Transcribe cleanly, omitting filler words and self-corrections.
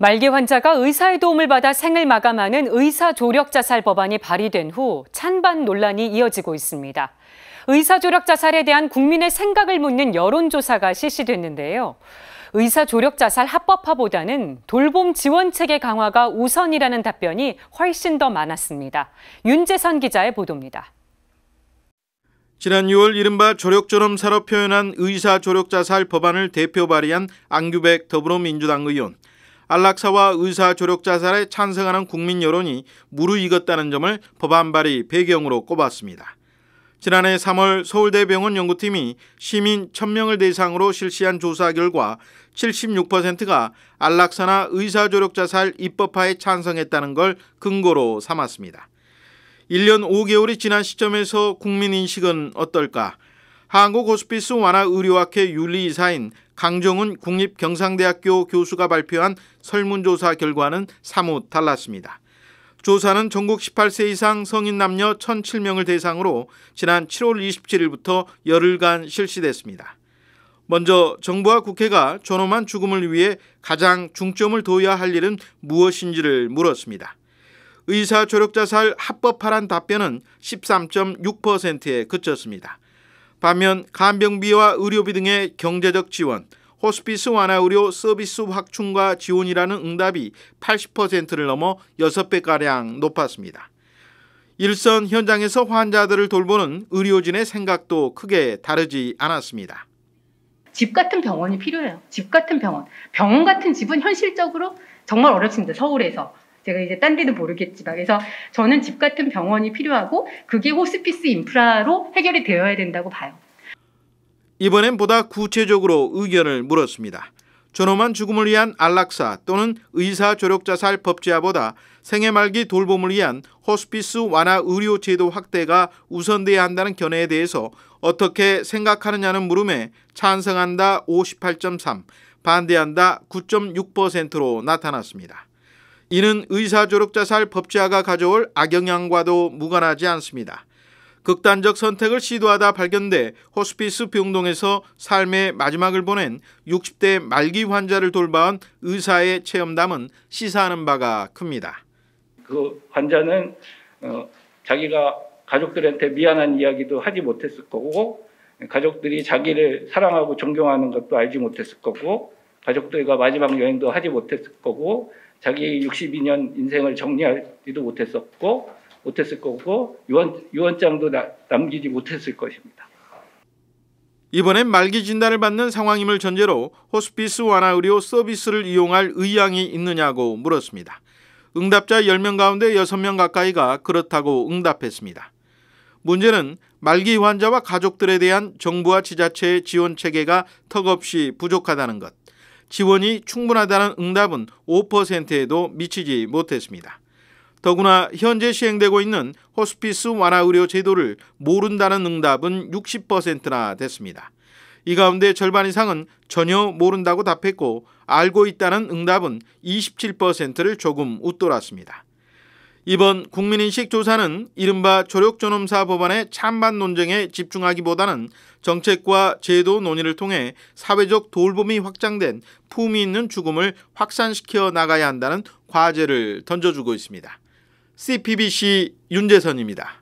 말기 환자가 의사의 도움을 받아 생을 마감하는 의사조력자살 법안이 발의된 후 찬반 논란이 이어지고 있습니다. 의사조력자살에 대한 국민의 생각을 묻는 여론조사가 실시됐는데요. 의사조력자살 합법화보다는 돌봄 지원체계 강화가 우선이라는 답변이 훨씬 더 많았습니다. 윤재선 기자의 보도입니다. 지난 6월 이른바 조력존엄사로 표현한 의사조력자살 법안을 대표 발의한 안규백 더불어민주당 의원. 안락사와 의사조력자살에 찬성하는 국민 여론이 무르익었다는 점을 법안 발의 배경으로 꼽았습니다. 지난해 3월 서울대병원 연구팀이 시민 1,000명을 대상으로 실시한 조사 결과 76%가 안락사나 의사조력자살 입법화에 찬성했다는 걸 근거로 삼았습니다. 1년 5개월이 지난 시점에서 국민 인식은 어떨까? 한국호스피스 완화의료학회 윤리이사인 강정훈 국립경상대학교 교수가 발표한 설문조사 결과는 사뭇 달랐습니다. 조사는 전국 18세 이상 성인 남녀 1,007명을 대상으로 지난 7월 27일부터 열흘간 실시됐습니다. 먼저 정부와 국회가 존엄한 죽음을 위해 가장 중점을 둬야 할 일은 무엇인지를 물었습니다. 의사조력자살 합법화란 답변은 13.6%에 그쳤습니다. 반면 간병비와 의료비 등의 경제적 지원, 호스피스 완화의료 서비스 확충과 지원이라는 응답이 80%를 넘어 6배가량 높았습니다. 일선 현장에서 환자들을 돌보는 의료진의 생각도 크게 다르지 않았습니다. 집 같은 병원이 필요해요. 집 같은 병원. 병원 같은 집은 현실적으로 정말 어렵습니다. 서울에서. 제가 이제 딴 데는 모르겠지만. 그래서 저는 집 같은 병원이 필요하고 그게 호스피스 인프라로 해결이 되어야 된다고 봐요. 이번엔 보다 구체적으로 의견을 물었습니다. 존엄한 죽음을 위한 안락사 또는 의사조력자살 법제화보다 생애 말기 돌봄을 위한 호스피스 완화 의료 제도 확대가 우선돼야 한다는 견해에 대해서 어떻게 생각하느냐는 물음에 찬성한다 58.3, 반대한다 9.6%로 나타났습니다. 이는 의사조력자살 법제화가 가져올 악영향과도 무관하지 않습니다. 극단적 선택을 시도하다 발견돼 호스피스 병동에서 삶의 마지막을 보낸 60대 말기 환자를 돌봐온 의사의 체험담은 시사하는 바가 큽니다. 그 환자는 자기가 가족들한테 미안한 이야기도 하지 못했을 거고 가족들이 자기를 사랑하고 존경하는 것도 알지 못했을 거고 가족들과 마지막 여행도 하지 못했을 거고 자기 62년 인생을 정리하지도 못했을 거고 유언장도 남기지 못했을 것입니다. 이번엔 말기 진단을 받는 상황임을 전제로 호스피스 완화의료 서비스를 이용할 의향이 있느냐고 물었습니다. 응답자 10명 가운데 6명 가까이가 그렇다고 응답했습니다. 문제는 말기 환자와 가족들에 대한 정부와 지자체의 지원 체계가 턱없이 부족하다는 것. 지원이 충분하다는 응답은 5%에도 미치지 못했습니다. 더구나 현재 시행되고 있는 호스피스 완화의료 제도를 모른다는 응답은 60%나 됐습니다. 이 가운데 절반 이상은 전혀 모른다고 답했고 알고 있다는 응답은 27%를 조금 웃돌았습니다. 이번 국민인식 조사는 이른바 조력존엄사 법안의 찬반 논쟁에 집중하기보다는 정책과 제도 논의를 통해 사회적 돌봄이 확장된 품위 있는 죽음을 확산시켜 나가야 한다는 과제를 던져주고 있습니다. CPBC 윤재선입니다.